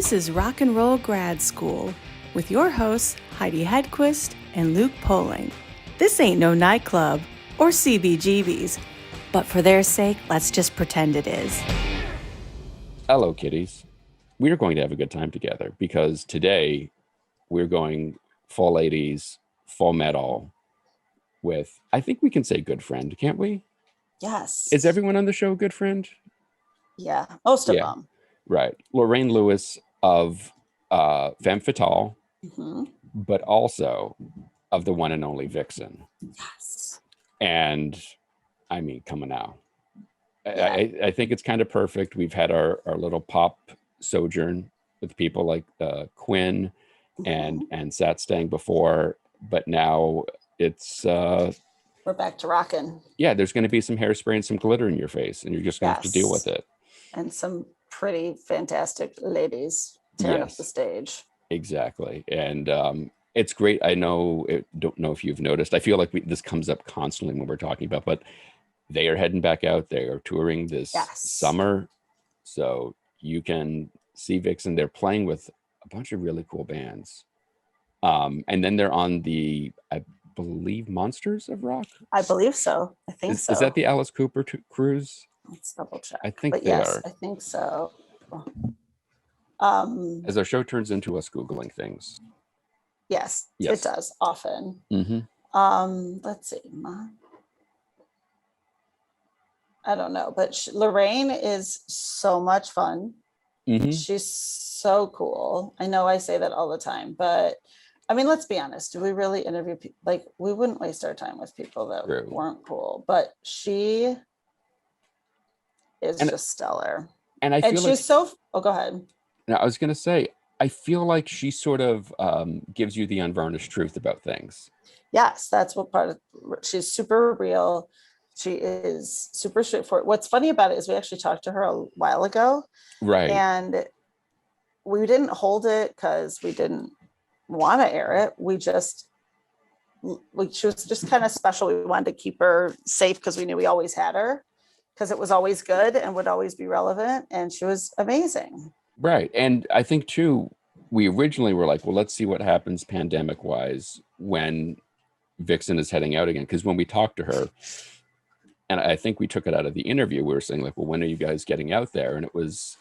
This is Rock and Roll Grad School with your hosts Heidi Hedquist and Luke Poling. This ain't no nightclub or CBGBs, but for their sake, let's just pretend it is. Hello, kiddies. We're going to have a good time together because today we're going full 80s, full metal with, I think we can say good friend, can't we? Yes. Is everyone on the show a good friend? Yeah, most of them. Right. Lorraine Lewis of Femme Fatale, but also of the one and only Vixen. Yes. And I mean, come on now. Yeah. I think it's kind of perfect. We've had our little pop sojourn with people like Quinn and Sat Stang before, but now it's we're back to rocking. Yeah, there's going to be some hairspray and some glitter in your face, and you're just going to have to deal with it. And some pretty fantastic ladies tearing up the stage. Exactly. And it's great. I don't know if you've noticed. I feel like this comes up constantly when we're talking about, but they are heading back out. They are touring this summer. So you can see Vixen. They're playing with a bunch of really cool bands. And then they're on the, I believe, Monsters of Rock? I believe so. I think so. Is that the Alice Cooper cruise? Let's double check. I think they are. I think so. As our show turns into us Googling things. Yes, it does often. Let's see. I don't know, but Lorraine is so much fun. She's so cool. I know I say that all the time, but I mean, let's be honest. Do we really interview people? Like, we wouldn't waste our time with people that weren't cool, but she is just stellar. And I feel she's so, go ahead. Now, I was going to say, I feel like she sort of gives you the unvarnished truth about things. Yes, that's what she's super real. She is super straightforward. What's funny about it is we actually talked to her a while ago. Right. And we didn't hold it because we didn't want to air it. She was just kind of special. We wanted to keep her safe because we knew we always had her, because it was always good and would always be relevant. And she was amazing. Right. And I think, too, we originally were like, well, let's see what happens pandemic wise when Vixen is heading out again. Because when we talked to her, and I think we took it out of the interview, we were saying, like, well, when are you guys getting out there? And it was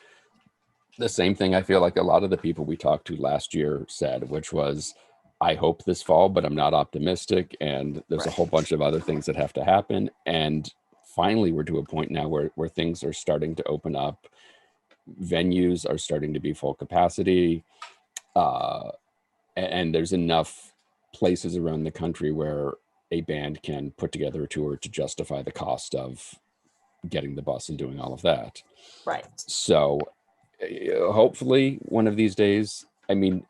the same thing I feel like a lot of the people we talked to last year said, which was, I hope this fall, but I'm not optimistic. And there's a whole bunch of other things that have to happen. And finally, we're to a point now where things are starting to open up. Venues are starting to be full capacity. And there's enough places around the country where a band can put together a tour to justify the cost of getting the bus and doing all of that. Right. So hopefully one of these days, I mean,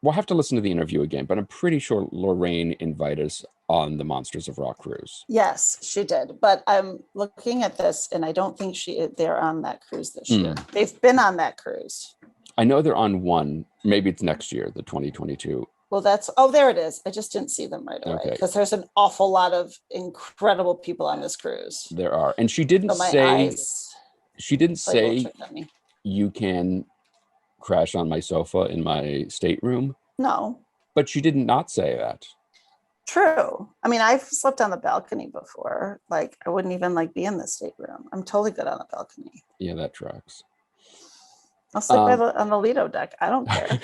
we'll have to listen to the interview again, but I'm pretty sure Lorraine invited us on the Monsters of Rock cruise. Yes, she did. But I'm looking at this and I don't think they're on that cruise this year. They've been on that cruise. I know they're on one. Maybe it's next year, the 2022. Well, there it is. I just didn't see them right away because there's an awful lot of incredible people on this cruise. There are. And she didn't say you can crash on my sofa in my stateroom. No. But she did not say that. True. I mean, I've slept on the balcony before. Like, I wouldn't even be in the stateroom. I'm totally good on the balcony. Yeah, that tracks. I'll sleep on the Lido deck. I don't care.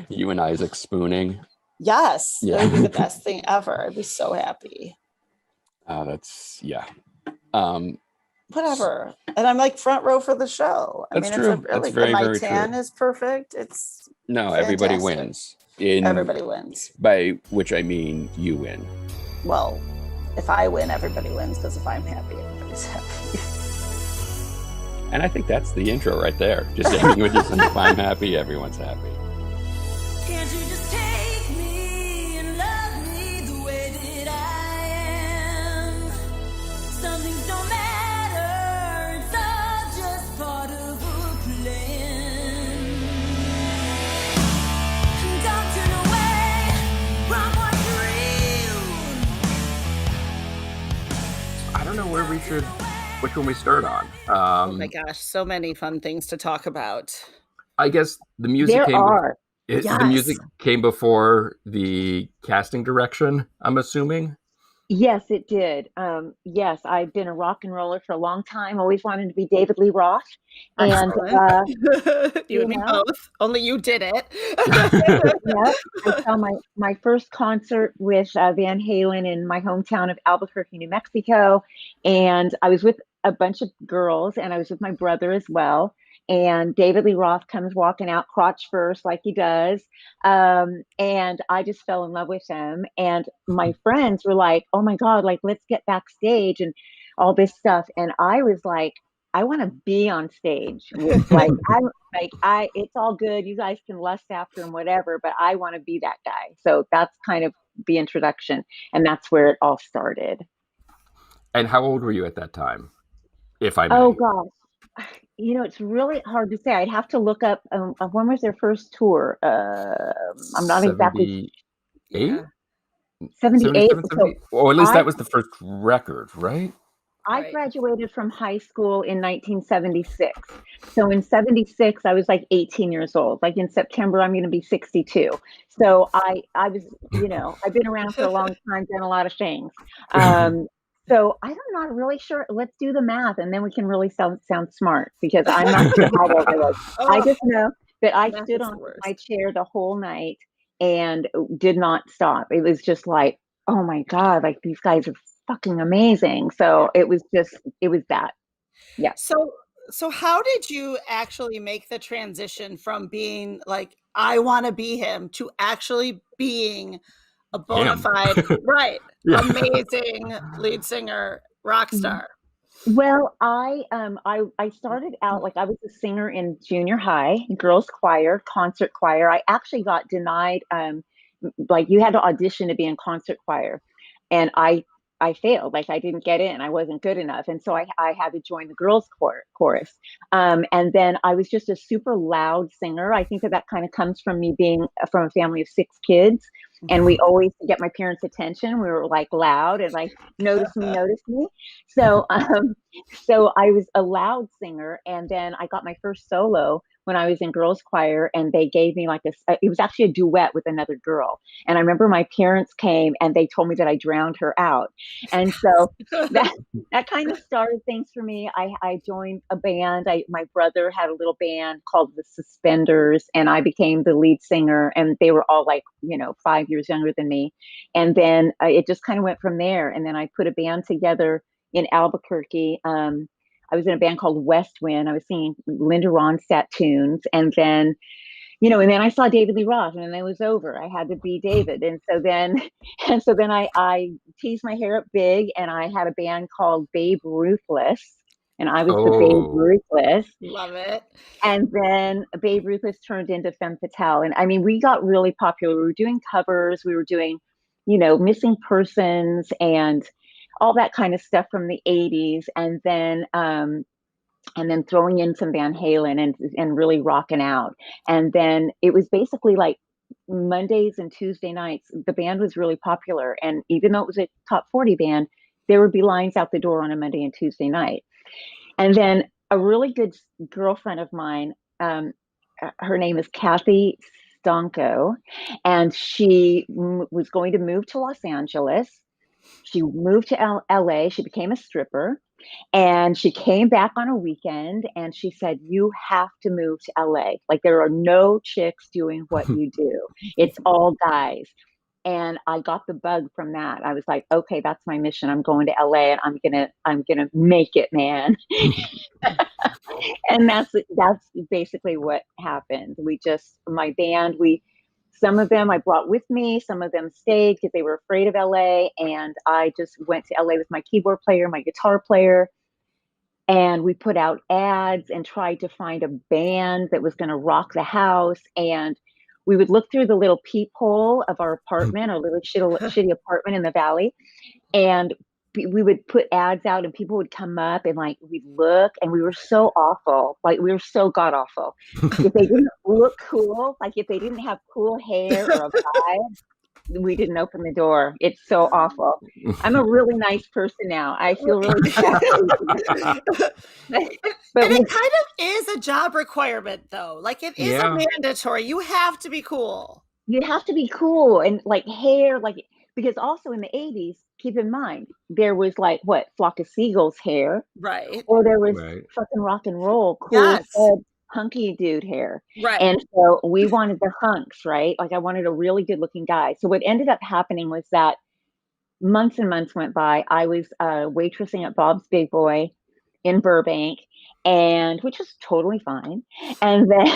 You and Isaac spooning. Yes. Yeah. That would be the best thing ever. I'd be so happy. Whatever. And I'm front row for the show. That's true. It's very, my very tan true. is perfect. It's everybody wins. Everybody wins. By which I mean you win. Well, if I win, everybody wins, because if I'm happy, everybody's happy. And I think that's the intro right there. Just ending with just, if I'm happy, everyone's happy. Can't you just take me and love me the way that I am? Some things don't matter, it's all just part of a plan. Don't turn away from what's real. I don't know where we should which one we start on? Oh my gosh, so many fun things to talk about. I guess the music There came. are. The Yes. music came before the casting direction, I'm assuming. Yes, it did. Yes, I've been a rock and roller for a long time. Always wanted to be David Lee Roth, and Excellent. You you and me know, both. Only you did it. yeah. I saw my first concert with Van Halen in my hometown of Albuquerque, New Mexico, and I was with a bunch of girls, and I was with my brother as well. And David Lee Roth comes walking out crotch first, like he does. And I just fell in love with him. And my friends were like, "Oh my God, like let's get backstage and all this stuff." And I was like, I want to be on stage with it's all good. You guys can lust after him, whatever, but I want to be that guy. So that's kind of the introduction. And that's where it all started. And how old were you at that time, if I may? Oh gosh. It's really hard to say. I'd have to look up when was their first tour. I'm not exactly 78? 78. 77, So 78? Well, at least I that was the first record, right? I Right. graduated from high school in 1976. So in 76, I was like 18 years old. Like in September, I'm going to be 62. So I was, I've been around for a long time, done a lot of things. So I'm not really sure. Let's do the math, and then we can really sound smart because I'm not sure how old I was. I Oh, just know that I math stood is the on worst. my chair the whole night and did not stop. It was just like, oh my God, like these guys are fucking amazing. So it was that. Yeah. So how did you actually make the transition from being like, I want to be him to actually being a bona fide, right, Yeah. amazing lead singer, rock star? Well, I started out like I was a singer in junior high, girls choir, concert choir. I actually got denied like you had to audition to be in concert choir, and I failed. Like I didn't get in. I wasn't good enough, and so I had to join the girls chorus. And then I was just a super loud singer. I think that kind of comes from me being from a family of 6 kids, and we always to get my parents' attention. We were like loud and like notice me, notice me. So so I was a loud singer, and then I got my first solo when I was in girls choir, and they gave me like it was actually a duet with another girl. And I remember my parents came and they told me that I drowned her out. And so that kind of started things for me. I joined a band. My brother had a little band called the Suspenders, and I became the lead singer, and they were all like, 5 years younger than me. And then it just kind of went from there. And then I put a band together in Albuquerque. I was in a band called West Wind. I was singing Linda Ronstadt tunes. And then, and then I saw David Lee Roth, and then it was over. I had to be David. And so then I teased my hair up big, and I had a band called Babe Ruthless. And I was the Babe Ruthless. Love it. And then Babe Ruthless turned into Femme Fatale. And I mean, we got really popular. We were doing covers. We were doing, Missing Persons and all that kind of stuff from the 80s. And then throwing in some Van Halen and really rocking out. And then it was basically like Mondays and Tuesday nights, the band was really popular. And even though it was a top 40 band, there would be lines out the door on a Monday and Tuesday night. And then a really good girlfriend of mine, her name is Kathy Stonko, and she was going to move to Los Angeles. She moved to LA. She became a stripper. And she came back on a weekend and she said, "You have to move to LA. Like there are no chicks doing what you do. It's all guys." And I got the bug from that. I was like, okay, that's my mission. I'm going to LA and I'm gonna make it, man. And that's basically what happened. My band, some of them I brought with me, some of them stayed because they were afraid of LA. And I just went to LA with my keyboard player, my guitar player, and we put out ads and tried to find a band that was going to rock the house. And we would look through the little peephole of our apartment, our little shitty apartment in the valley. And we would put ads out and people would come up and like, we'd look, and we were so awful. Like we were so god awful. If they didn't look cool, like if they didn't have cool hair or a vibe, we didn't open the door. It's so awful. I'm a really nice person now. I feel really bad. But it kind of is a job requirement, though. Like, it is a mandatory. You have to be cool. You have to be cool, and like hair, like, because also in the 80s, keep in mind, there was like what, Flock of Seagulls hair, Right. or there was fucking rock and roll, cool, hunky dude hair. Right. And so we wanted the hunks, right? Like I wanted a really good looking guy. So what ended up happening was that months and months went by. I was waitressing at Bob's Big Boy in Burbank, and which was totally fine. And then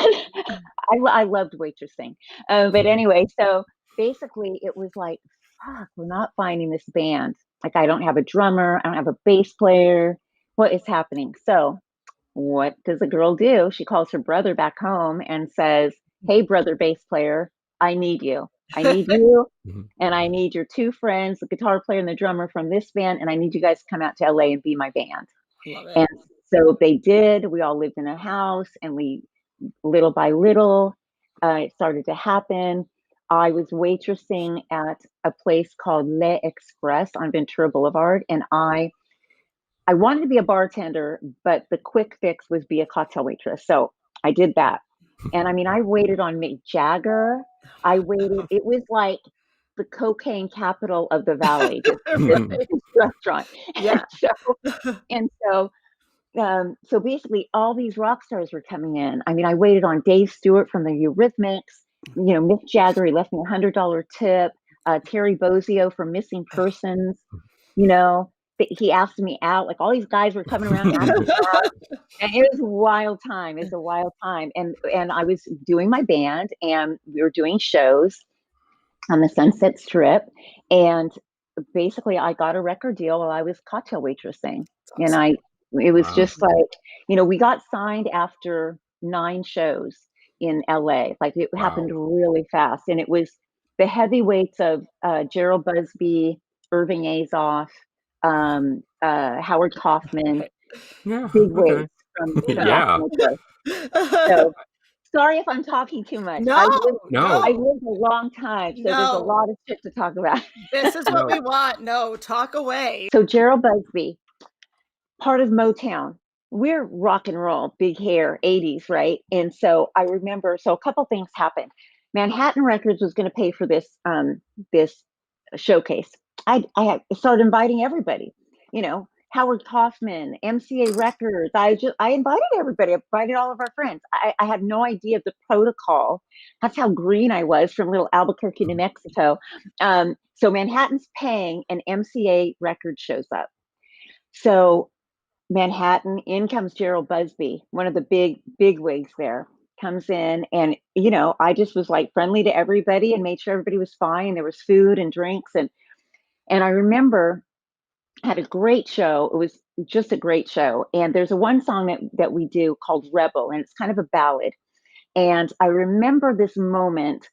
I loved waitressing. But anyway, so basically it was like, fuck, we're not finding this band. Like I don't have a drummer, I don't have a bass player. What is happening? So what does a girl do? She calls her brother back home and says, hey, brother bass player, I need you. I need you, and I need your two friends, the guitar player and the drummer from this band, and I need you guys to come out to LA and be my band. Love it. And so they did. We all lived in a house, and we, little by little, it started to happen. I was waitressing at a place called Le Express on Ventura Boulevard, and I wanted to be a bartender, but the quick fix was be a cocktail waitress. So I did that. And I mean, I waited on Mick Jagger. I waited. It was like the cocaine capital of the valley, this restaurant. Yeah. So basically all these rock stars were coming in. I mean, I waited on Dave Stewart from the Eurythmics, you know, Mick Jagger, he left me $100 tip, Terry Bozzio from Missing Persons, you know, he asked me out, like all these guys were coming around asking me out. And it was a wild time. It was a wild time. And I was doing my band, and we were doing shows on the Sunset Strip. And basically I got a record deal while I was cocktail waitressing. Awesome. And it was just like, you know, we got signed after 9 shows in LA. Like it happened really fast. And it was the heavyweights of Gerald Busby, Irving Azoff, Howard Kaufman, big weights from So sorry if I'm talking too much. I lived a long time, so there's a lot of shit to talk about. This is what we want. No, talk away. So Gerald Busby, part of Motown. We're rock and roll, big hair, 80s, right? And so I remember, so a couple things happened. Manhattan Records was going to pay for this this showcase. I started inviting everybody, you know, Howard Kaufman, MCA Records. I invited everybody. I invited all of our friends. I had no idea of the protocol. That's how green I was from little Albuquerque, New Mexico. So Manhattan's paying, and MCA Records shows up. So Manhattan, in comes Gerald Busby, one of the big wigs there, comes in, and you know, I just was like friendly to everybody and made sure everybody was fine. There was food and drinks, and I remember I had a great show. It was just a great show. And there's one song that we do called Rebel, and it's kind of a ballad. And I remember this moment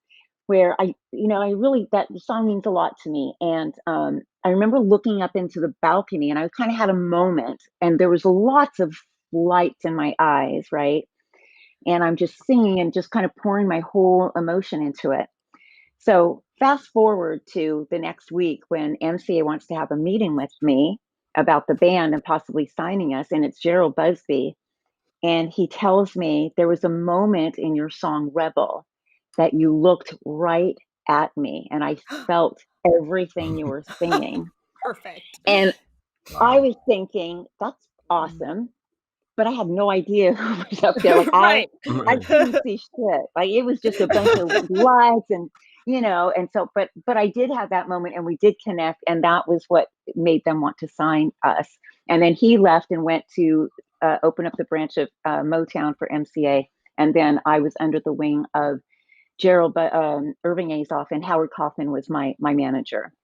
where that song means a lot to me. And I remember looking up into the balcony, and I kind of had a moment, and there was lots of lights in my eyes, right? And I'm just singing and just kind of pouring my whole emotion into it. So fast forward to the next week when MCA wants to have a meeting with me about the band and possibly signing us, and it's Gerald Busby. And he tells me, there was a moment in your song Rebel that you looked right at me, and I felt everything you were singing. Perfect. And I was thinking, that's awesome. But I had no idea who was up there. Like I couldn't see shit. Like it was just a bunch of lights, and you know, and so, but I did have that moment, and we did connect, and that was what made them want to sign us. And then he left and went to open up the branch of Motown for MCA, and then I was under the wing of Gerald, Irving Azoff, and Howard Kaufman was my manager.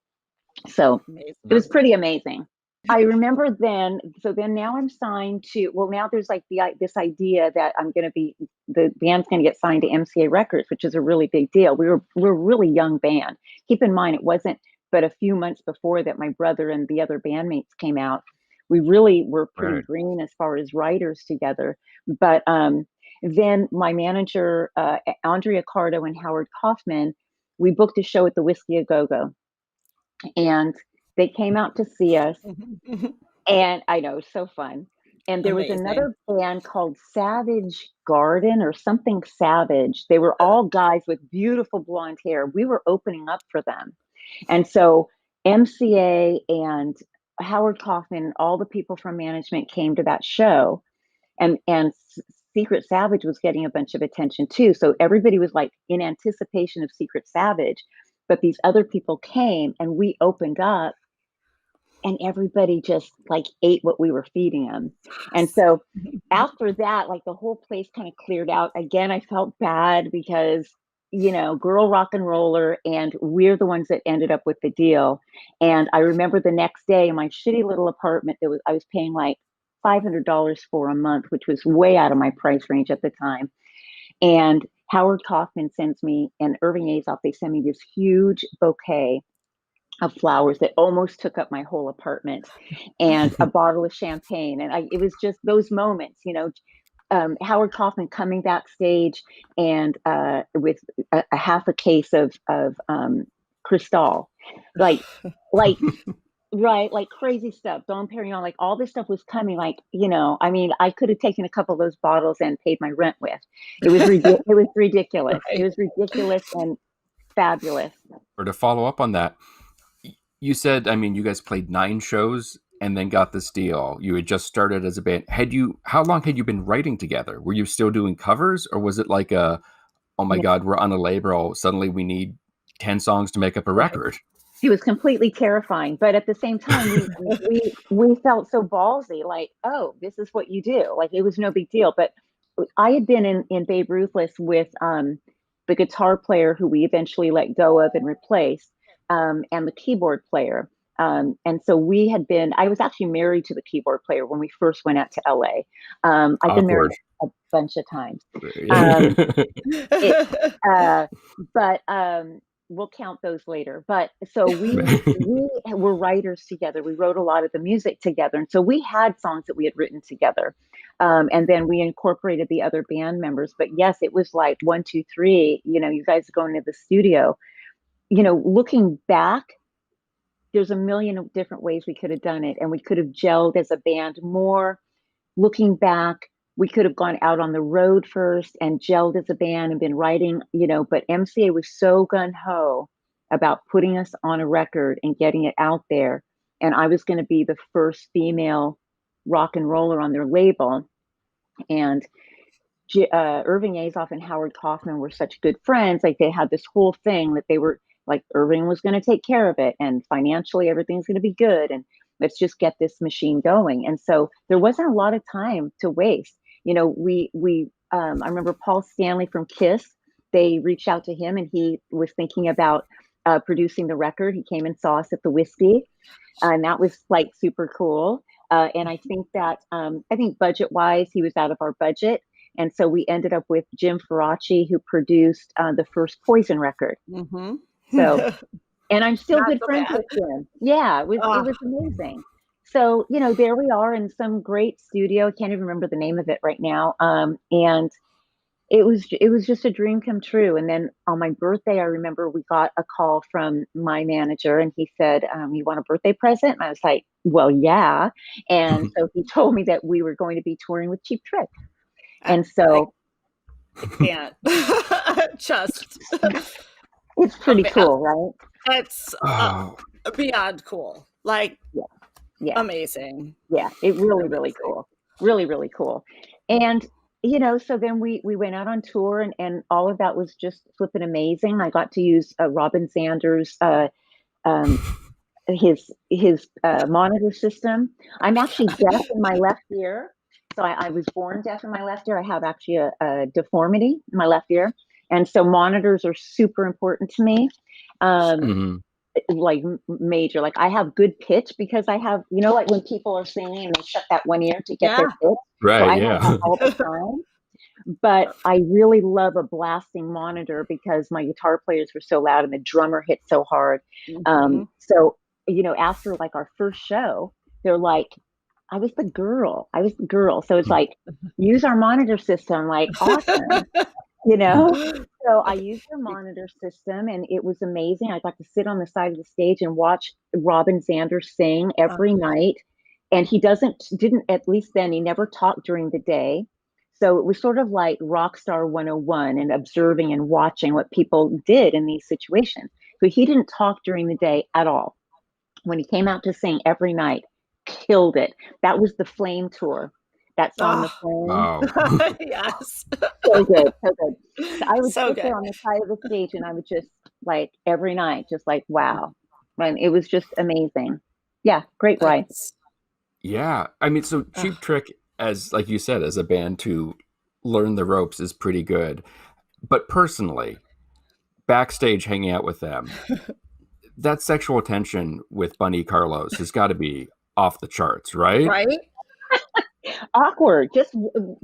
So it was pretty amazing. I remember then, so then now I'm signed to, well, now there's like this idea that the band's going to get signed to MCA Records, which is a really big deal. We're a really young band. Keep in mind, it wasn't but a few months before that my brother and the other bandmates came out. We really were pretty green as far as writers together. But then my manager, Andrea Cardo and Howard Kaufman, we booked a show at the Whiskey A Go Go, and they came out to see us. And I know, so fun. And there was Amazing. another band called Savage Garden or something Savage. They were all guys with beautiful blonde hair. We were opening up for them. And so MCA and Howard Kaufman, all the people from management came to that show. And Secret Savage was getting a bunch of attention too. So everybody was like in anticipation of Secret Savage. But these other people came and we opened up. And everybody just like ate what we were feeding them. And so after that, like the whole place kind of cleared out. Again, I felt bad because, you know, girl rock and roller, and we're the ones that ended up with the deal. And I remember the next day in my shitty little apartment, I was paying like $500 for a month, which was way out of my price range at the time. And Howard Kaufman sends me, and Irving Azoff, they send me this huge bouquet of flowers that almost took up my whole apartment, and a bottle of champagne. And it was just those moments, you know, Howard Kaufman coming backstage and with a half a case of Cristal, like right, like crazy stuff. Dom Perignon, like all this stuff was coming. Like, you know, I mean, I could have taken a couple of those bottles and paid my rent with. It was ridiculous. It was ridiculous. Right. It was ridiculous and fabulous. Or to follow up on that, you said, I mean, you guys played 9 shows and then got this deal. You had just started as a band. How long had you been writing together? Were you still doing covers, or was it like oh my God, we're on a label, suddenly we need 10 songs to make up a record? It was completely terrifying. But at the same time, we felt so ballsy, like, oh, this is what you do. Like, it was no big deal. But I had been in Babe Ruthless with the guitar player who we eventually let go of and replaced. And the keyboard player. And so I was actually married to the keyboard player when we first went out to LA. I've been married a bunch of times. But we'll count those later. But so we were writers together. We wrote a lot of the music together. And so we had songs that we had written together. And then we incorporated the other band members. But yes, it was like 1, 2, 3, you know, you guys are going to the studio. You know, looking back, there's a million different ways we could have done it, and we could have gelled as a band more. Looking back, we could have gone out on the road first and gelled as a band and been writing, you know, but MCA was so gung-ho about putting us on a record and getting it out there. And I was going to be the first female rock and roller on their label. And Irving Azoff and Howard Kaufman were such good friends. Like, they had this whole thing that they were like, Irving was going to take care of it, and financially everything's going to be good, and let's just get this machine going. And so there wasn't a lot of time to waste. You know, I remember Paul Stanley from Kiss, they reached out to him, and he was thinking about producing the record. He came and saw us at the Whiskey, and that was like super cool. And I think that, budget wise, he was out of our budget. And so we ended up with Jim Faraci, who produced the first Poison record. Mm-hmm. So, and I'm still good friends with him. Yeah, it was amazing. So, you know, there we are in some great studio. I can't even remember the name of it right now. And it was just a dream come true. And then on my birthday, I remember we got a call from my manager, and he said, you want a birthday present? And I was like, well, yeah. And so he told me that we were going to be touring with Cheap Trick. And so I can't just it's pretty cool, right? That's beyond cool. Like, yeah, amazing. Yeah, it really cool. Really cool. And you know, so then we went out on tour, and all of that was just flipping amazing. I got to use Robin Sanders' his monitor system. I'm actually deaf in my left ear. So I was born deaf in my left ear. I have actually a deformity in my left ear. And so monitors are super important to me. Like major, like I have good pitch because I have, you know, like when people are singing and they shut that one ear to get their pitch. Right. So I have that all the time. But I really love a blasting monitor because my guitar players were so loud and the drummer hit so hard. So, you know, after like our first show, they're like, I was the girl. So it's like, use our monitor system, like awesome, you know? So I used their monitor system, and it was amazing. I got to sit on the side of the stage and watch Robin Zander sing every night. And he didn't, at least then, he never talked during the day. So it was sort of like Rockstar 101 and observing and watching what people did in these situations. So he didn't talk during the day at all. When he came out to sing every night, killed it. That was the Flame tour. That song, The Flame. Wow. Yes. So good, so good. So I would So sit there good. on the side of the stage and I would just like every night, just like, wow. And it was just amazing. Yeah, great ride. Yeah. I mean, so Cheap Trick, as like you said, as a band to learn the ropes is pretty good. But personally, backstage hanging out with them, that sexual tension with Bunny Carlos has got to be off the charts, right? Right? Awkward, just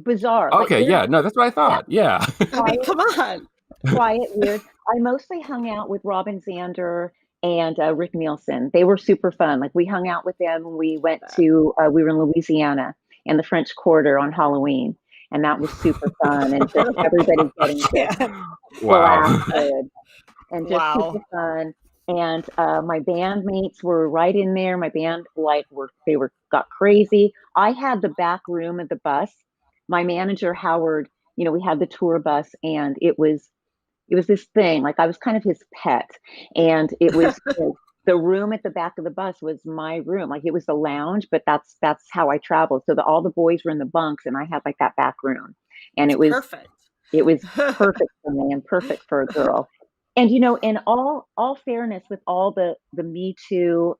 bizarre. Okay, Like, yeah, no, that's what I thought. Yeah. I mean, come on. quiet, weird. I mostly hung out with Robin Zander and Rick Nielsen. They were super fun. Like we hung out with them. We went to we were in Louisiana and the French Quarter on Halloween, and that was super fun. And just everybody getting Wow. blasted and just super fun. And my bandmates were right in there. My band got crazy. I had the back room of the bus. My manager Howard, we had the tour bus, and it was this thing, like I was kind of his pet. And it was the room at the back of the bus was my room. Like it was the lounge, but that's how I traveled. So all the boys were in the bunks and I had like that back room. And it was perfect. It was perfect for me and perfect for a girl. And in all fairness, with all the Me Too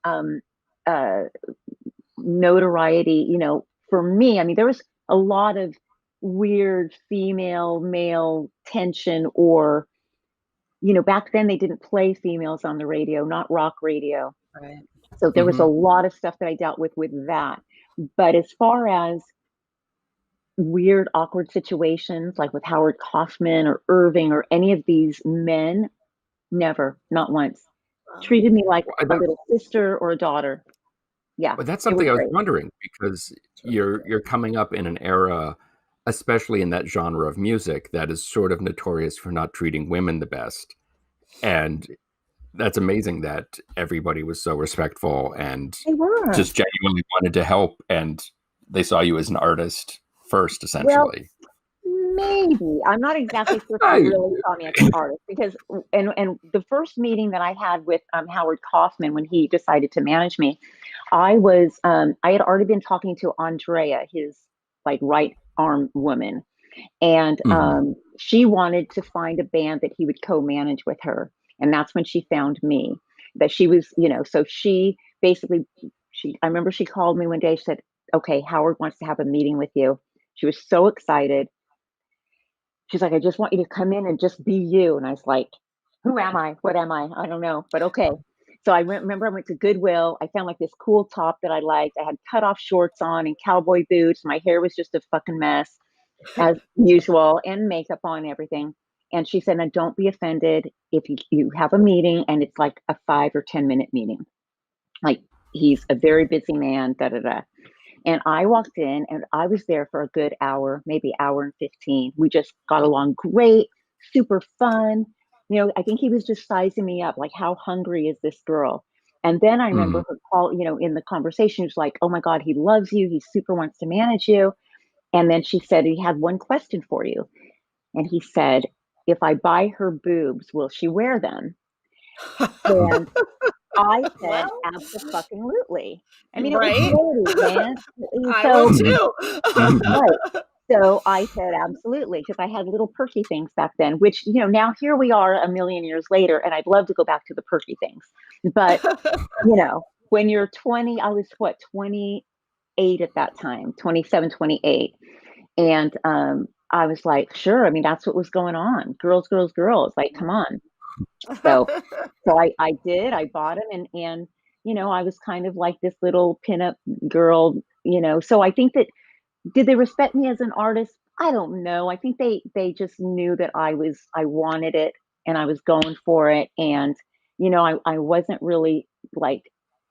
notoriety, for me, I mean, there was a lot of weird female male tension, or back then they didn't play females on the radio, not rock radio. Right. So there was a lot of stuff that I dealt with that. But as far as weird, awkward situations, like with Howard Kaufman or Irving or any of these men, never, not once. Treated me like a little sister or a daughter. Yeah. But that's something I was wondering, because you're coming up in an era, especially in that genre of music, that is sort of notorious for not treating women the best. And that's amazing that everybody was so respectful and just genuinely wanted to help, and they saw you as an artist first, essentially. Well, maybe. I'm not exactly sure if they really saw me as an artist, because and the first meeting that I had with Howard Kaufman, when he decided to manage me, I had already been talking to Andrea, his like right arm woman, and she wanted to find a band that he would co-manage with her. And that's when she found me. That she was, so she basically, I remember she called me one day. She said, "Okay, Howard wants to have a meeting with you." She was so excited. She's like, "I just want you to come in and just be you." And I was like, "Who am I? What am I? I don't know, but okay." So I remember I went to Goodwill. I found like this cool top that I liked. I had cutoff shorts on and cowboy boots. My hair was just a fucking mess as usual, and makeup on and everything. And she said, "Now don't be offended if you have a meeting and it's like a 5 or 10 minute meeting. Like he's a very busy man, da da da." And I walked in and I was there for a good hour, maybe hour and 15. We just got along great, super fun. I think he was just sizing me up, like, how hungry is this girl? And then I remember her call, in the conversation, she was like, "Oh my God, he loves you. He super wants to manage you." And then she said, "He had one question for you." And he said, "If I buy her boobs, will she wear them?" And I said, "Absolutely." I mean, right? It was ladies, man. I will too. Right. So I said, absolutely, because I had little perky things back then, which, now here we are a million years later, and I'd love to go back to the perky things. But, when you're 20, I was 28 at that time, 27, 28. And I was like, sure. I mean, that's what was going on. Girls, girls, girls. Like, come on. So I did. I bought him, and I was kind of like this little pinup girl. So I think that, did they respect me as an artist? I don't know. I think they just knew that I wanted it and I was going for it. And I wasn't really like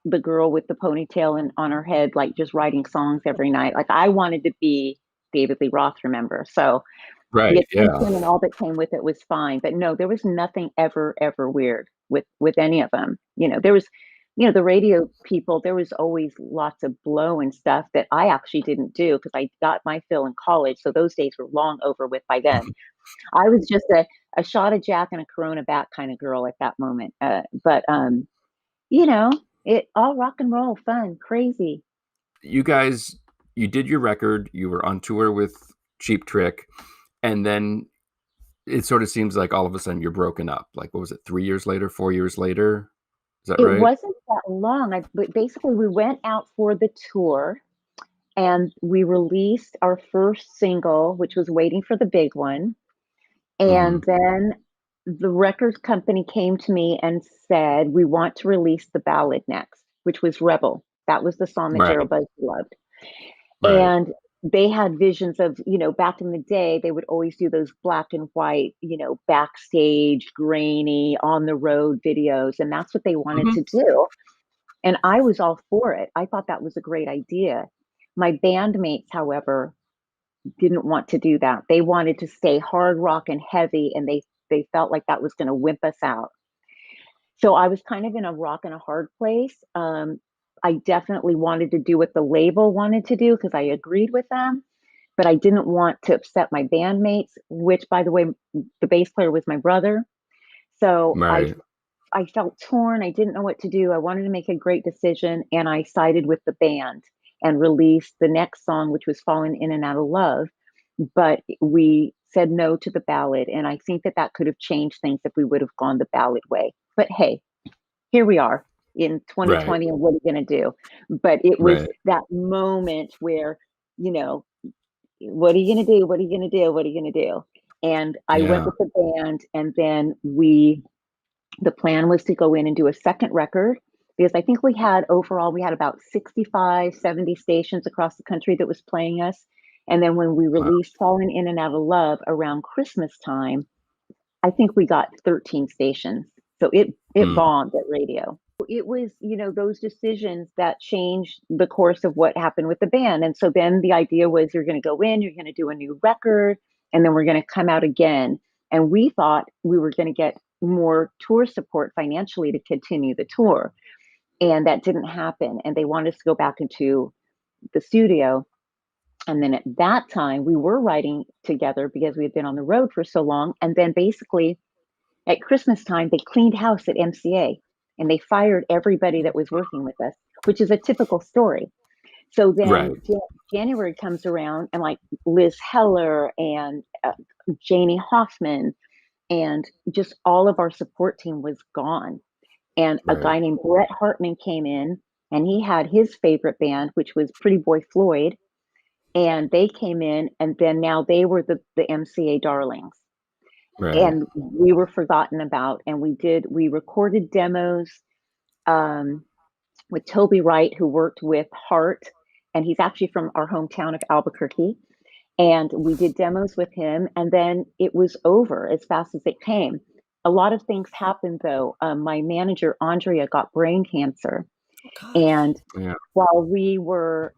the girl with the ponytail and on her head, like just writing songs every night. Like I wanted to be David Lee Roth, remember? So Right. The Yeah. attention and all that came with it was fine. But no, there was nothing ever weird with any of them. There was, the radio people, there was always lots of blow and stuff that I actually didn't do because I got my fill in college. So those days were long over with by then. I was just a shot of Jack and a Corona back kind of girl at that moment. But it all rock and roll, fun, crazy. You guys, you did your record, you were on tour with Cheap Trick, and then it sort of seems like all of a sudden you're broken up. Like, what was it, 3 years later, 4 years later? Is that right? It wasn't that long. But basically we went out for the tour and we released our first single, which was Waiting for the Big One. And then the record company came to me and said, we want to release the ballad next, which was Rebel. That was the song that Right. Gerald Buzz loved. Right. And they had visions of, back in the day, they would always do those black and white, backstage, grainy, on the road videos. And that's what they wanted to do. And I was all for it. I thought that was a great idea. My bandmates, however, didn't want to do that. They wanted to stay hard rock and heavy, and they felt like that was going to wimp us out. So I was kind of in a rock and a hard place. I definitely wanted to do what the label wanted to do because I agreed with them, but I didn't want to upset my bandmates, which, by the way, the bass player was my brother. So Right. I felt torn. I didn't know what to do. I wanted to make a great decision, and I sided with the band and released the next song, which was Falling In and Out of Love. But we said no to the ballad, and I think that could have changed things if we would have gone the ballad way. But hey, here we are in 2020, and what are you going to do? But it was that moment where, what are you going to do? What are you going to do? What are you going to do? And I went with the band, and then the plan was to go in and do a second record, because I think we had about 65, 70 stations across the country that was playing us. And then when we released Falling In and Out of Love around Christmas time, I think we got 13 stations. So it bombed at radio. It was, those decisions that changed the course of what happened with the band. And so then the idea was you're going to go in, you're going to do a new record, and then we're going to come out again. And we thought we were going to get more tour support financially to continue the tour. And that didn't happen. And they wanted us to go back into the studio. And then at that time, we were writing together because we had been on the road for so long. And then basically at Christmas time, they cleaned house at MCA and they fired everybody that was working with us, which is a typical story. So then January comes around, and like Liz Heller and Janie Hoffman and just all of our support team was gone. And a guy named Brett Hartman came in, and he had his favorite band, which was Pretty Boy Floyd. And they came in, and then now they were the MCA darlings. And we were forgotten about. And we recorded demos with Toby Wright, who worked with Hart, and he's actually from our hometown of Albuquerque. And we did demos with him, and then it was over as fast as it came. A lot of things happened, though. My manager, Andrea, got brain cancer. And while we were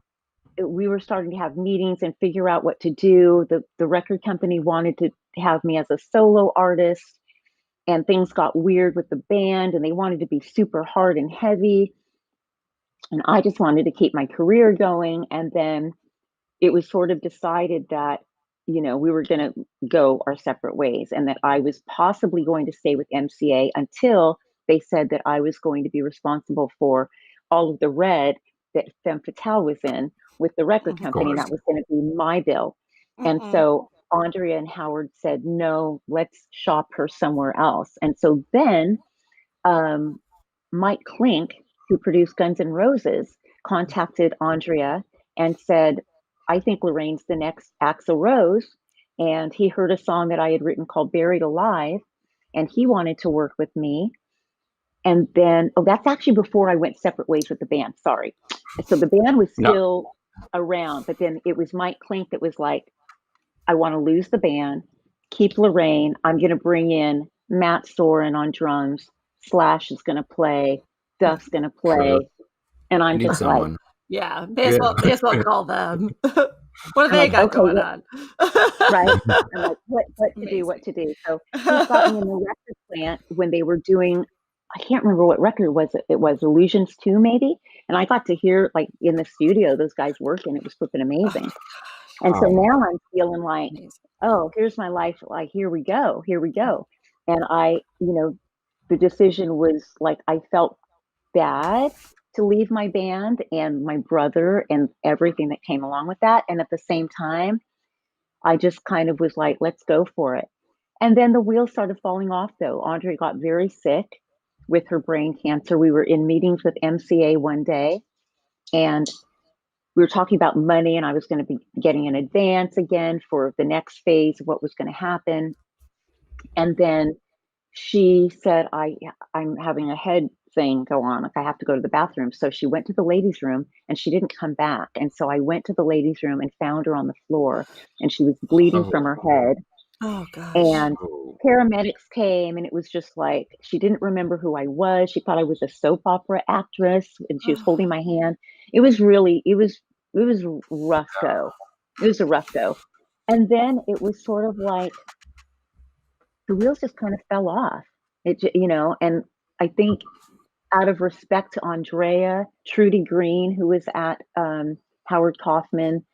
starting to have meetings and figure out what to do, the record company wanted to have me as a solo artist, and things got weird with the band, and they wanted to be super hard and heavy. And I just wanted to keep my career going. And then it was sort of decided that, we were going to go our separate ways, and that I was possibly going to stay with MCA until they said that I was going to be responsible for all of the red that Femme Fatale was in with the record company, and that was going to be my bill. And so Andrea and Howard said, no, let's shop her somewhere else. And so then Mike Klink, who produced Guns N' Roses, contacted Andrea and said, I think Lorraine's the next Axl Rose. And he heard a song that I had written called Buried Alive, and he wanted to work with me. And then, that's actually before I went separate ways with the band. Sorry. So the band was still around, but then it was Mike Klink that was like, I want to lose the band, keep Lorraine. I'm going to bring in Matt Soren on drums. Slash is going to play. Duff's going to play. And I'm just like, may as well call them. What have I'm they like, got okay, going what, on? right? I'm like, what Amazing. to do? So he's got me in the record plant when they were doing, I can't remember what record was it. It was Illusions 2 maybe. And I got to hear like in the studio, those guys working. It was flipping amazing. And so now I'm feeling like, Amazing. oh, here's my life. Like, here we go. And the decision was like, I felt bad to leave my band and my brother and everything that came along with that. And at the same time, I just kind of was like, let's go for it. And then the wheels started falling off though. Andre got very sick with her brain cancer. We were in meetings with MCA one day and we were talking about money, and I was going to be getting an advance again for the next phase of what was going to happen. And then she said, I'm having a head thing go on. Like I have to go to the bathroom. So she went to the ladies' room and she didn't come back. And so I went to the ladies' room and found her on the floor and she was bleeding from her head. Oh gosh. And paramedics came and it was just like, she didn't remember who I was. She thought I was a soap opera actress and she was holding my hand. It was rough go. It was a rough go. And then it was sort of like the wheels just kind of fell off. And I think out of respect to Andrea, Trudy Green, who was at Howard Kaufman,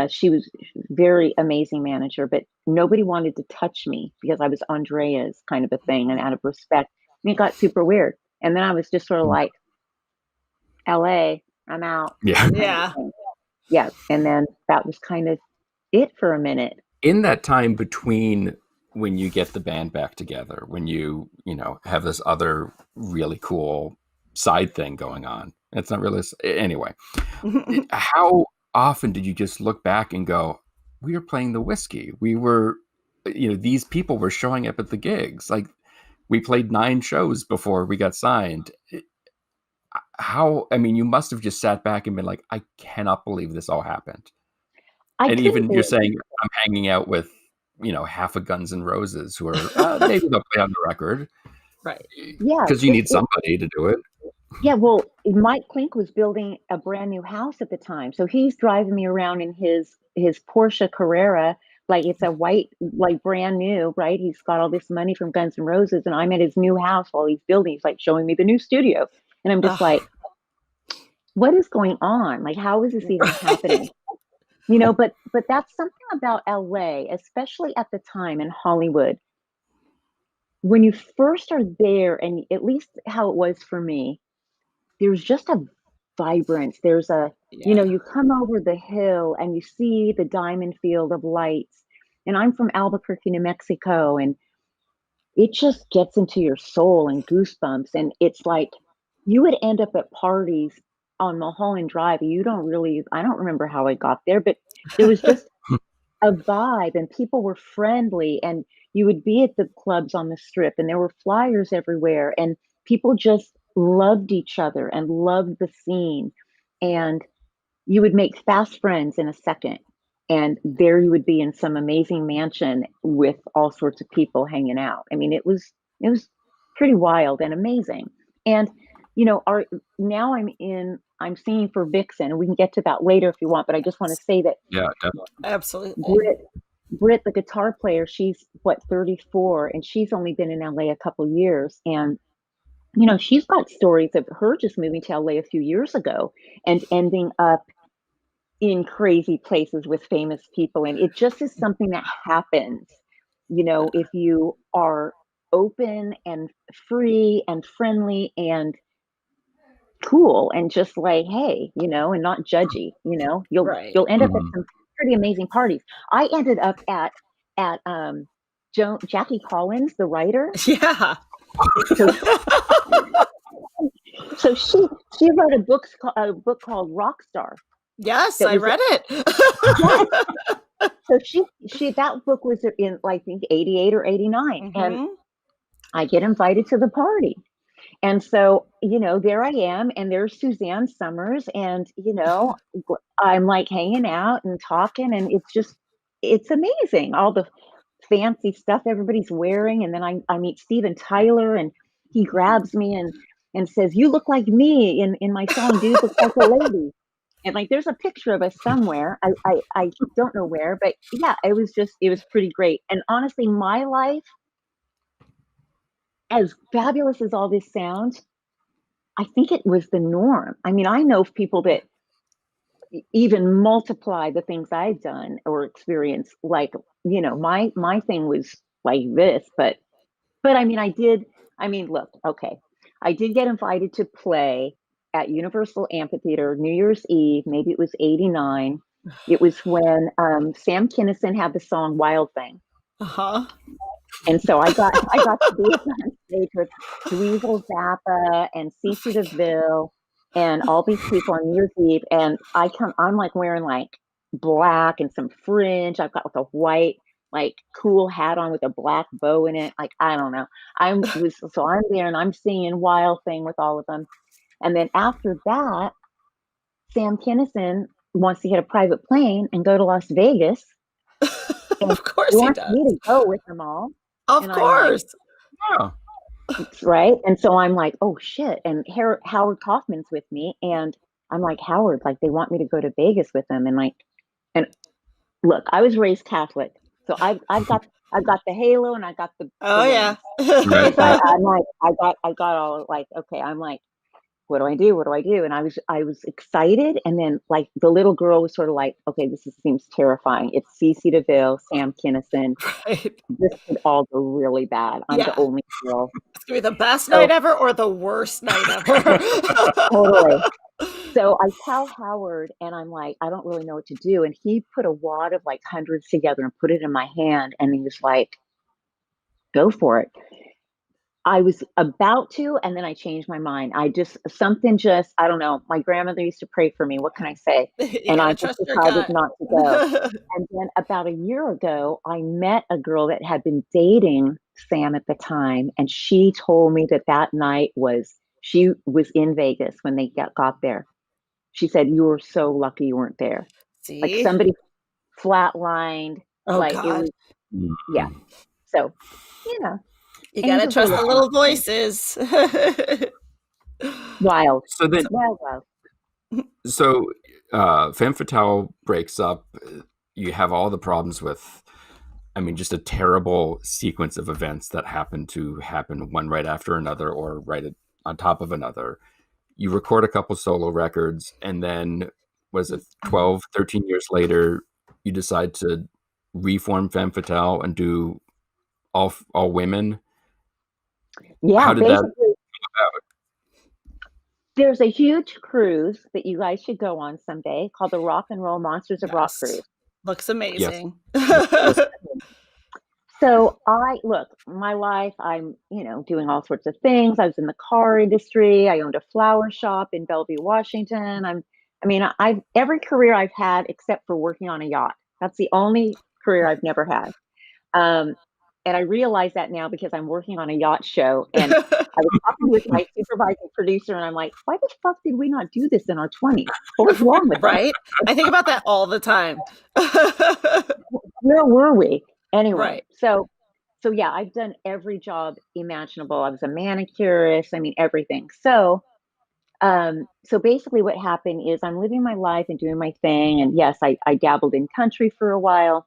she was very amazing manager, but nobody wanted to touch me because I was Andrea's kind of a thing. And out of respect, it got super weird. And then I was just sort of like, LA, I'm out. Yeah. Yeah. And then that was kind of it for a minute. In that time between when you get the band back together, when you have this other really cool side thing going on, it's not really anyway. How often did you just look back and go, we were playing the whiskey, we were, these people were showing up at the gigs, like we played 9 shows before we got signed? You must have just sat back and been like, I cannot believe this all happened. And even you're saying I'm hanging out with, half of Guns N' Roses who are maybe they'll play on the record. Right. Yeah. Because you need somebody to do it. Yeah. Well, Mike Klink was building a brand new house at the time. So he's driving me around in his Porsche Carrera. Like it's a white, like brand new, right? He's got all this money from Guns N' Roses and I'm at his new house while he's building. He's like showing me the new studio. And I'm just like, what is going on? Like, how is this even happening? But that's something about LA, especially at the time in Hollywood. When you first are there, and at least how it was for me, there's just a vibrance. There's you come over the hill and you see the diamond field of lights. And I'm from Albuquerque, New Mexico, and it just gets into your soul and goosebumps. And it's like you would end up at parties on Mulholland Drive. I don't remember how I got there, but there was just a vibe and people were friendly and you would be at the clubs on the strip and there were flyers everywhere and people just loved each other and loved the scene. And you would make fast friends in a second. And there you would be in some amazing mansion with all sorts of people hanging out. I mean, it was pretty wild and amazing. And now I'm singing for Vixen, and we can get to that later if you want, but I just want to say that definitely. Absolutely. Britt, the guitar player, she's 34 and she's only been in LA a couple years. And she's got stories of her just moving to LA a few years ago and ending up in crazy places with famous people. And it just is something that happens, if you are open and free and friendly and cool and just like, hey, and not judgy, you'll end up at some pretty amazing parties. I ended up at Jackie Collins, the writer. Yeah. So she wrote a book called Rockstar. Yes, I read it. So she that book was in I think 88 or 89, and I get invited to the party. And so, there I am, and there's Suzanne Summers, and, I'm like hanging out and talking, and it's amazing. All the fancy stuff everybody's wearing. And then I meet Steven Tyler, and he grabs me and says, you look like me in my song, Dude Looks Like a Lady. And like, there's a picture of us somewhere. I don't know where, but yeah, it was pretty great. And honestly, my life, as fabulous as all this sounds, I think it was the norm. I mean, I know of people that even multiply the things I've done or experienced. Like, my thing was like this, but I mean, look, okay. I did get invited to play at Universal Amphitheater New Year's Eve. Maybe it was 89. It was when Sam Kinison had the song Wild Thing. Uh-huh. And so I got to be on stage with Dweezil Zappa and CeCe DeVille and all these people on New Year's Eve. And I'm like wearing like black and some fringe. I've got like a white, like cool hat on with a black bow in it. Like, I don't know. So I'm there and I'm singing Wild Thing with all of them. And then after that, Sam Kinison wants to get a private plane and go to Las Vegas. Of course he he wants does. me to go with them all. Of course. Yeah. Right. And so I'm like, oh shit. And Howard Kaufman's with me. And I'm like, Howard, like they want me to go to Vegas with them. And look, I was raised Catholic. So I've got the halo and I got the yeah. Right. so I'm like, I got all like, okay, I'm like, what do I do? What do I do? And I was excited. And then like the little girl was sort of like, okay, seems terrifying. It's CeCe DeVille, Sam Kinison. Right. This could all go really bad. I'm the only girl. It's gonna be the best night ever or the worst night ever. Totally. So I tell Howard and I'm like, I don't really know what to do. And he put a wad of like hundreds together and put it in my hand. And he was like, go for it. I was about to, and then I changed my mind. I don't know. My grandmother used to pray for me. What can I say? And I just decided not to go. And then about a year ago, I met a girl that had been dating Sam at the time. And she told me that night she was in Vegas when they got there. She said, you were so lucky you weren't there. See? Like somebody flatlined. Oh, like God. It was, yeah. So, you gotta trust the little voices. Wild. So then, Wild. So Femme Fatale breaks up. You have all the problems with, I mean, just a terrible sequence of events that happen one right after another or on top of another. You record a couple solo records, and then, was it 12, 13 years later, you decide to reform Femme Fatale and do all women? Yeah, how did that come about? There's a huge cruise that you guys should go on someday called the Rock and Roll Monsters of Rock Cruise. Looks amazing. Yes. So my life, I'm, doing all sorts of things. I was in the car industry. I owned a flower shop in Bellevue, Washington. I've every career I've had except for working on a yacht. That's the only career I've never had. And I realize that now because I'm working on a yacht show, and I was talking with my supervising producer, and I'm like, why the fuck did we not do this in our 20s? What was wrong with right? I think about that all the time. Where were we? Anyway, right. So yeah, I've done every job imaginable. I was a manicurist. I mean, everything. So basically what happened is I'm living my life and doing my thing. And yes, I dabbled in country for a while.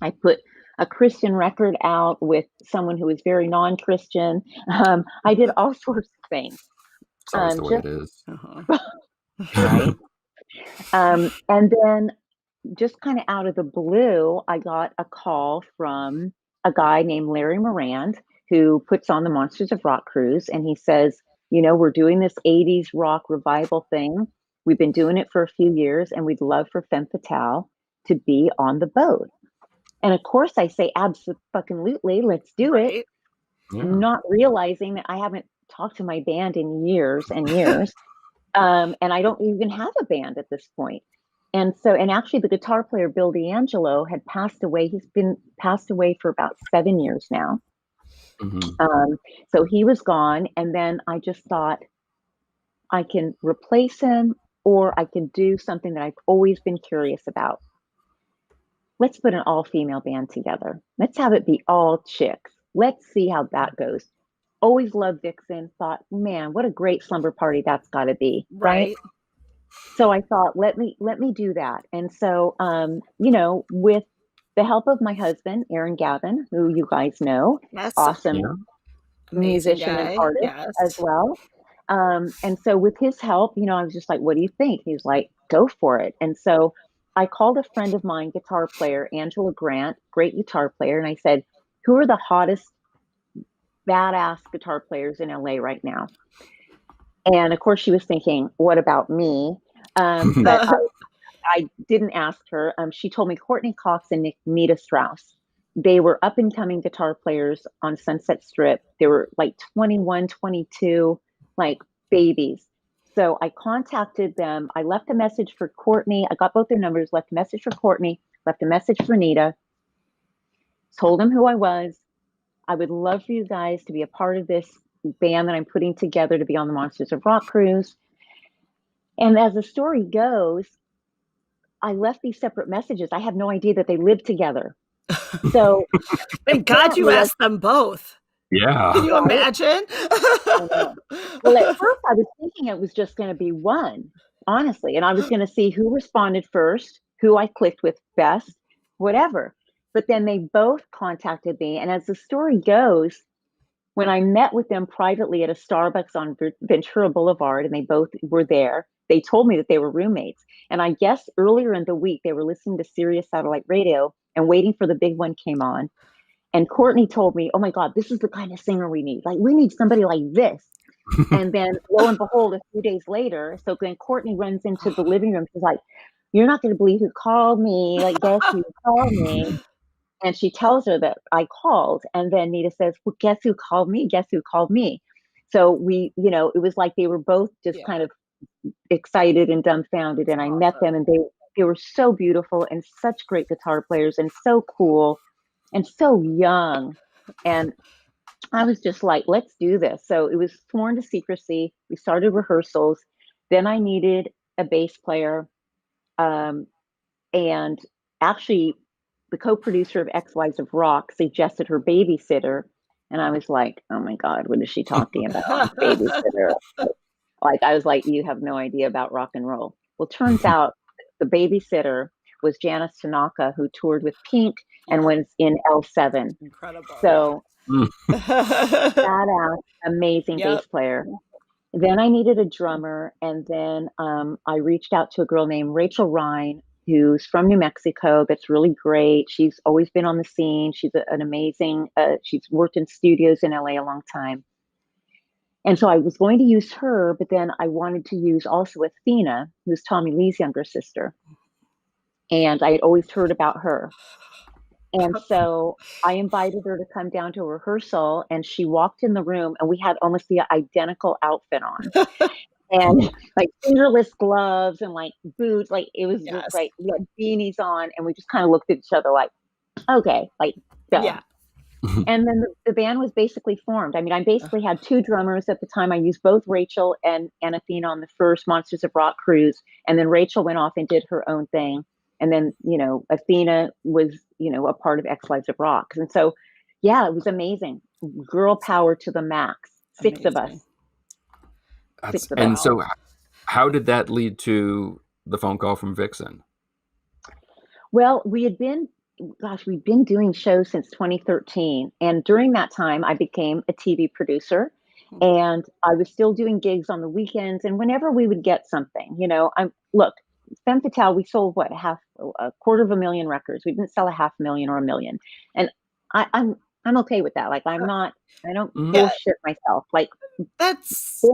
I put a Christian record out with someone who was very non-Christian. I did all sorts of things. It's always the way it is. Right. And then just kind of out of the blue, I got a call from a guy named Larry Morand, who puts on the Monsters of Rock cruise. And he says, we're doing this 80s rock revival thing. We've been doing it for a few years, and we'd love for Femme Fatale to be on the boat. And of course I say, absolutely, let's do it. Yeah. Not realizing that I haven't talked to my band in years and years. And I don't even have a band at this point. And actually the guitar player, Bill D'Angelo, had passed away. He's been passed away for about 7 years now. Mm-hmm. So he was gone. And then I just thought I can replace him, or I can do something that I've always been curious about. Let's put an all-female band together. Let's have it be all chicks. Let's see how that goes. Always loved Vixen. Thought, man, what a great slumber party that's got to be, right? So I thought, let me do that. And so, with the help of my husband, Aaron Gavin, who you guys know, Yes. awesome Yeah. Amazing musician and guy. artist Yes. as well. And so with his help, I was just like, what do you think? He was like, go for it. And so I called a friend of mine, guitar player, Angela Grant, great guitar player. And I said, who are the hottest badass guitar players in LA right now? And of course she was thinking, what about me? But I didn't ask her. She told me Courtney Cox and Nita Strauss. They were up and coming guitar players on Sunset Strip. They were like 21, 22, like babies. So I contacted them. I left a message for Courtney. I got both their numbers, left a message for Courtney, left a message for Nita, told them who I was. I would love for you guys to be a part of this band that I'm putting together to be on the Monsters of Rock cruise. And as the story goes, I left these separate messages. I had no idea that they lived together. So Thank God you asked them both. Yeah. Can you imagine? Well, at first I was thinking it was just going to be one, honestly. And I was going to see who responded first, who I clicked with best, whatever. But then they both contacted me. And as the story goes, when I met with them privately at a Starbucks on Ventura Boulevard, and they both were there, they told me that they were roommates. And I guess earlier in the week, they were listening to Sirius Satellite Radio and Waiting for the Big One came on. And Courtney told me, oh my God, this is the kind of singer we need. Like, we need somebody like this. And then lo and behold, a few days later, so then Courtney runs into the living room. She's like, you're not going to believe who called me. Like, guess who called me? And she tells her that I called. And then Nita says, well, guess who called me? Guess who called me? So we, it was like they were both just kind of excited and dumbfounded. And I met them, and they were so beautiful and such great guitar players and so cool and so young. And I was just like, let's do this. So it was sworn to secrecy. We started rehearsals. Then I needed a bass player. And actually, the co-producer of Ex Wives of Rock suggested her babysitter. And I was like, oh my God, what is she talking about? Babysitter. Like, I was like, you have no idea about rock and roll. Well, turns out the babysitter was Janice Tanaka, who toured with Pink and was in L7. Incredible. So badass, amazing bass player. Then I needed a drummer. And then I reached out to a girl named Rachel Ryan, who's from New Mexico. That's really great. She's always been on the scene. She's an amazing, she's worked in studios in LA a long time. And so I was going to use her, but then I wanted to use also Athena, who's Tommy Lee's younger sister. And I had always heard about her. And so I invited her to come down to a rehearsal, and she walked in the room, and we had almost the identical outfit on. And like fingerless gloves and like boots, like it was just like we had beanies on, and we just kind of looked at each other like, okay, like duh. Yeah. And then the band was basically formed. I mean, I basically had two drummers at the time. I used both Rachel and Athena on the first Monsters of Rock cruise, and then Rachel went off and did her own thing. And then, Athena was, a part of Ex Wives of Rock. And so, yeah, it was amazing. Girl power to the max. Six of us. And so how did that lead to the phone call from Vixen? Well, we'd been doing shows since 2013. And during that time, I became a TV producer, and I was still doing gigs on the weekends. And whenever we would get something, look, Femme Fatale, we sold a 250,000 records. We didn't sell 500,000 or 1 million. And I'm okay with that. Like, I don't bullshit myself. Like, that's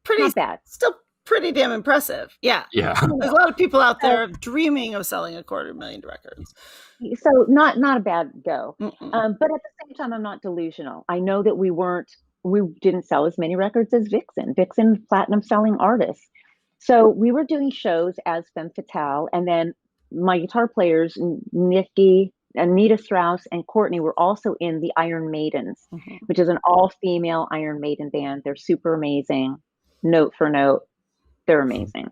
pretty not bad. Still pretty damn impressive. Yeah. There's a lot of people out there dreaming of selling 250,000 records. So not a bad go. But at the same time, I'm not delusional. I know that we didn't sell as many records as Vixen. Vixen, platinum selling artists. So we were doing shows as Femme Fatale, and then my guitar players, Nikki, Anita Strauss, and Courtney were also in the Iron Maidens, which is an all-female Iron Maiden band. They're super amazing, note for note. They're amazing.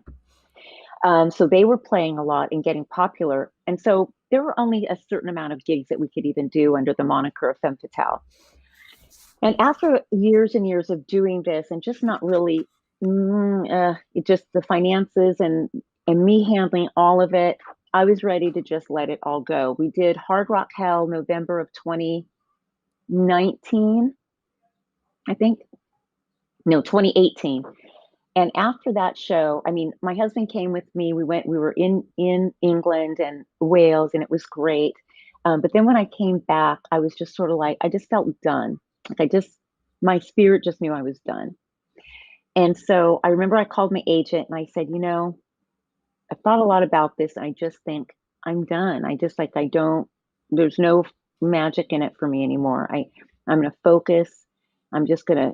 So they were playing a lot and getting popular. And so there were only a certain amount of gigs that we could even do under the moniker of Femme Fatale. And after years and years of doing this and just not really it just the finances and me handling all of it. I was ready to just let it all go. We did Hard Rock Hell November of 2019, I think. No, 2018. And after that show, I mean, my husband came with me. We were in England and Wales, and it was great. But then when I came back, I was just sort of like, I just felt done. Like my spirit just knew I was done. And so I remember I called my agent and I said, I thought a lot about this. And I just think I'm done. I just like, there's no magic in it for me anymore. I'm going to focus. I'm just going to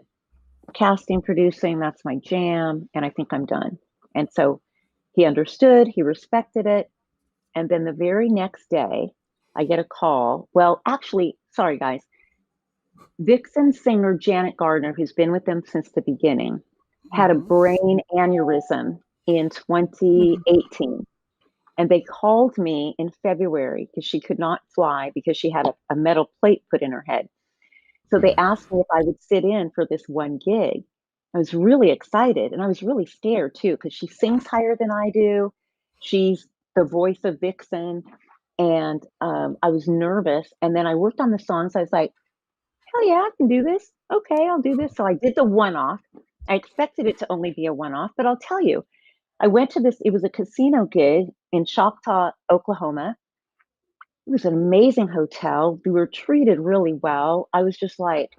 casting, producing. That's my jam. And I think I'm done. And so he understood, he respected it. And then the very next day I get a call. Well, actually, sorry guys, Vixen singer Janet Gardner, who's been with them since the beginning, had a brain aneurysm in 2018. And they called me in February because she could not fly because she had a metal plate put in her head. So they asked me if I would sit in for this one gig. I was really excited and I was really scared too because she sings higher than I do. She's the voice of Vixen. And I was nervous. And then I worked on the songs. I was like, hell yeah, I can do this. Okay, I'll do this. So I did the one-off. I expected it to only be a one-off, but I'll tell you, I went to this, it was a casino gig in Choctaw, Oklahoma. It was an amazing hotel. We were treated really well. I was just like,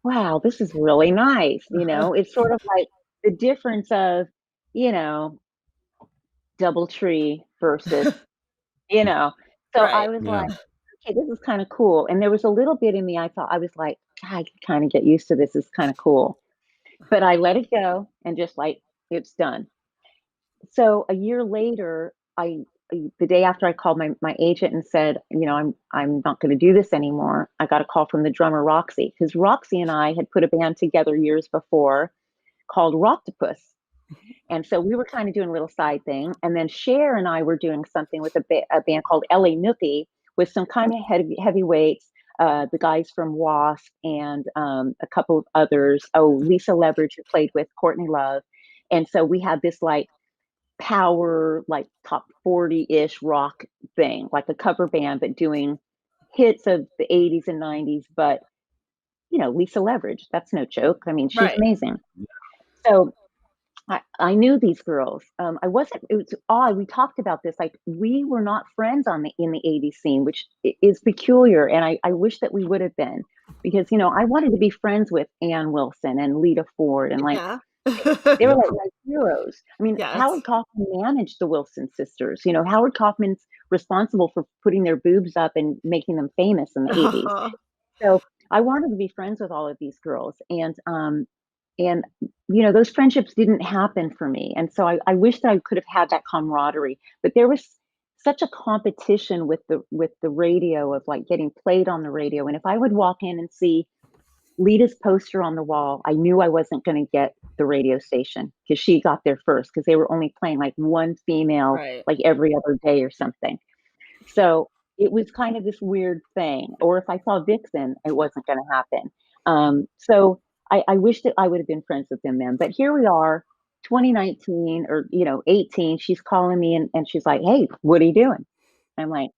wow, this is really nice. It's sort of like the difference of, DoubleTree versus, you know. So I Right. was Yeah. like, okay, this is kind of cool. And there was a little bit in me, I thought, I was like, I can kind of get used to this. It's kind of cool. But I let it go and just like, it's done. So a year later, the day after I called my agent and said, I'm not going to do this anymore. I got a call from the drummer Roxy because Roxy and I had put a band together years before called Rocktopus. And so we were kind of doing a little side thing. And then Cher and I were doing something with a band called L.A. Nookie with some kind of heavyweights, the guys from Wasp and a couple of others. Oh, Lisa Leverage, who played with Courtney Love. And so we had this like power, like top 40-ish rock thing, like a cover band, but doing hits of the 80s and 90s. But, Lisa Leverage, that's no joke. I mean, she's Right. amazing. So I knew these girls. It was odd. We talked about this. Like we were not friends in the 80s scene, which is peculiar. And I wish that we would have been because, I wanted to be friends with Ann Wilson and Lita Ford and like, Yeah. they were like my heroes. I mean, Yes. Howard Kaufman managed the Wilson sisters. Howard Kaufman's responsible for putting their boobs up and making them famous in the 80s. So I wanted to be friends with all of these girls. And those friendships didn't happen for me. And so I wish that I could have had that camaraderie. But there was such a competition with the radio of like getting played on the radio. And if I would walk in and see Lita's poster on the wall, I knew I wasn't going to get the radio station because she got there first because they were only playing like one female Right. like every other day or something. So it was kind of this weird thing. Or if I saw Vixen, it wasn't going to happen. So I wish that I would have been friends with them then. But here we are, 2019 or 18. She's calling me and she's like, "Hey, what are you doing?" I'm like,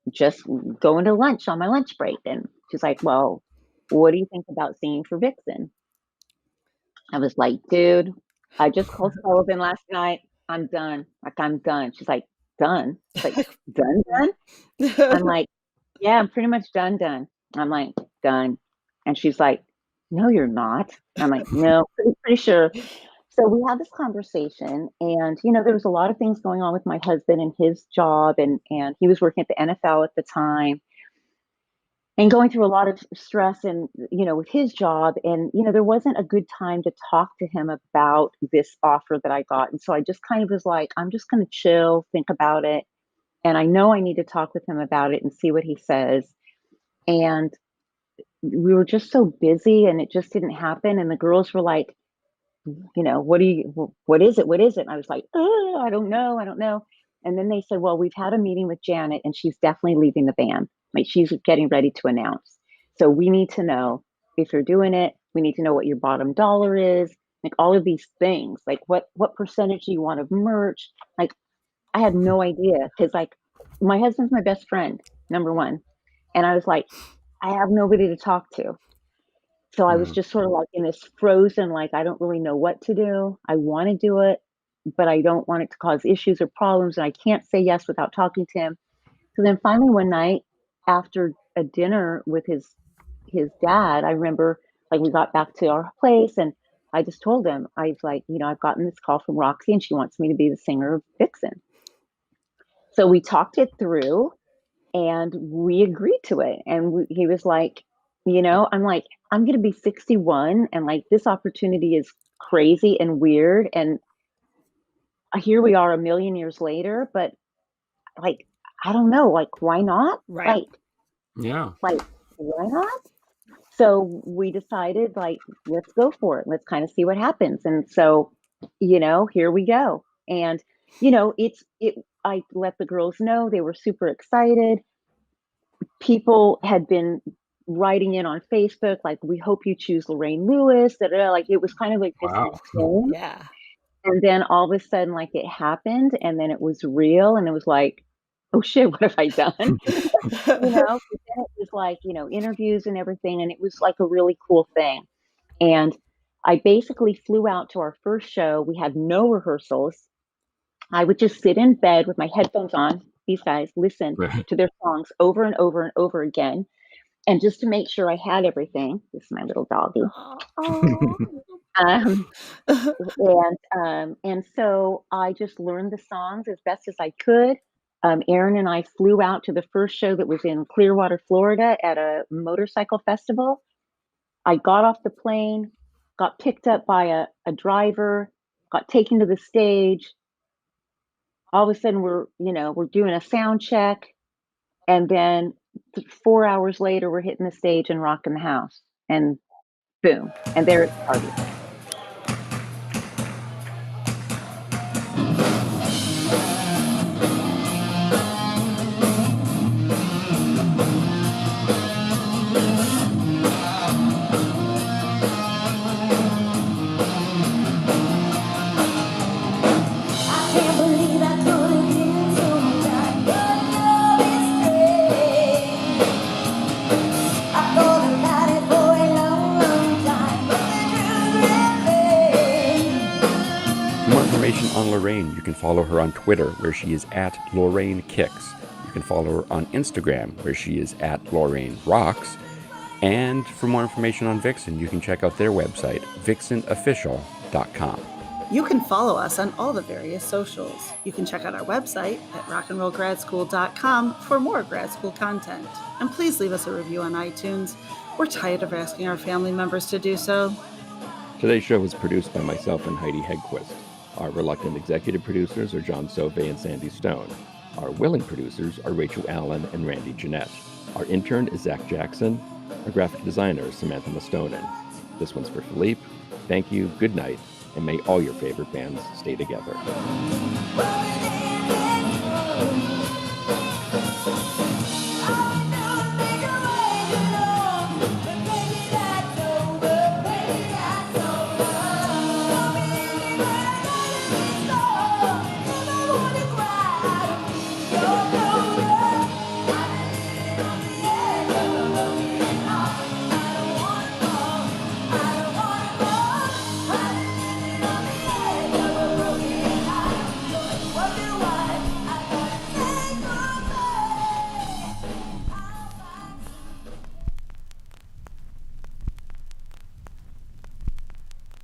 "Just going to lunch on my lunch break." And she's like, "Well, what do you think about singing for Vixen?" I was like, "Dude, I just called Sullivan last night. I'm done. Like, I'm done." She's like, "Done?" It's like, "Done, done?" I'm like, "Yeah, I'm pretty much done, done." I'm like, "Done." And she's like, "No, you're not." I'm like, "No, pretty sure." So we had this conversation and, there was a lot of things going on with my husband and his job and he was working at the NFL at the time and going through a lot of stress and, with his job. And, there wasn't a good time to talk to him about this offer that I got. And so I just kind of was like, I'm just going to chill, think about it. And I know I need to talk with him about it and see what he says. And we were just so busy and it just didn't happen. And the girls were like, what is it? What is it? And I was like, oh, I don't know. I don't know. And then they said, well, we've had a meeting with Janet and she's definitely leaving the band. Like she's getting ready to announce. So we need to know if you're doing it. We need to know what your bottom dollar is. like all of these things, like what percentage do you want of merch? Like I had no idea because like my husband's my best friend, number one. And I was like, I have nobody to talk to. So I was just sort of like in this frozen, like, I don't really know what to do. I want to do it, but I don't want it to cause issues or problems. And I can't say yes without talking to him. So then finally one night after a dinner with his dad, I remember like we got back to our place and I just told him, I was like, I've gotten this call from Roxy and she wants me to be the singer of Vixen. So we talked it through and we agreed to it. And he was like, I'm like, I'm going to be 61 and like this opportunity is crazy and weird. And here we are a million years later, but like, I don't know, like, why not? Right. Like, why not? So we decided like, let's go for it. Let's kind of see what happens. And so, here we go. And, I let the girls know they were super excited. People had been writing in on Facebook, like, we hope you choose Lorraine Lewis. Like it was kind of like this thing. Yeah. And then all of a sudden, like it happened, and then it was real, and it was like, oh shit, what have I done? But then it was like, interviews and everything, and it was like a really cool thing. And I basically flew out to our first show. We had no rehearsals. I would just sit in bed with my headphones on. These guys listen to their songs over and over and over again. And just to make sure I had everything, this is my little doggy. And so I just learned the songs as best as I could. Aaron and I flew out to the first show that was in Clearwater, Florida at a motorcycle festival. I got off the plane, got picked up by a driver, got taken to the stage. All of a sudden we're doing a sound check. And then 4 hours later, we're hitting the stage and rocking the house. And boom. And there it started. On Lorraine, you can follow her on Twitter, where she is at Lorraine Kicks. You can follow her on Instagram, where she is at Lorraine Rocks. And for more information on Vixen, you can check out their website, vixenofficial.com. You can follow us on all the various socials. You can check out our website at rockandrollgradschool.com for more grad school content. And please leave us a review on iTunes. We're tired of asking our family members to do so. Today's show was produced by myself and Heidi Hedquist. Our reluctant executive producers are John Sauvé and Sandy Stone. Our willing producers are Rachel Allen and Randy Jeanette. Our intern is Zach Jackson. Our graphic designer is Samantha Mastonen. This one's for Philippe. Thank you, good night, and may all your favorite bands stay together.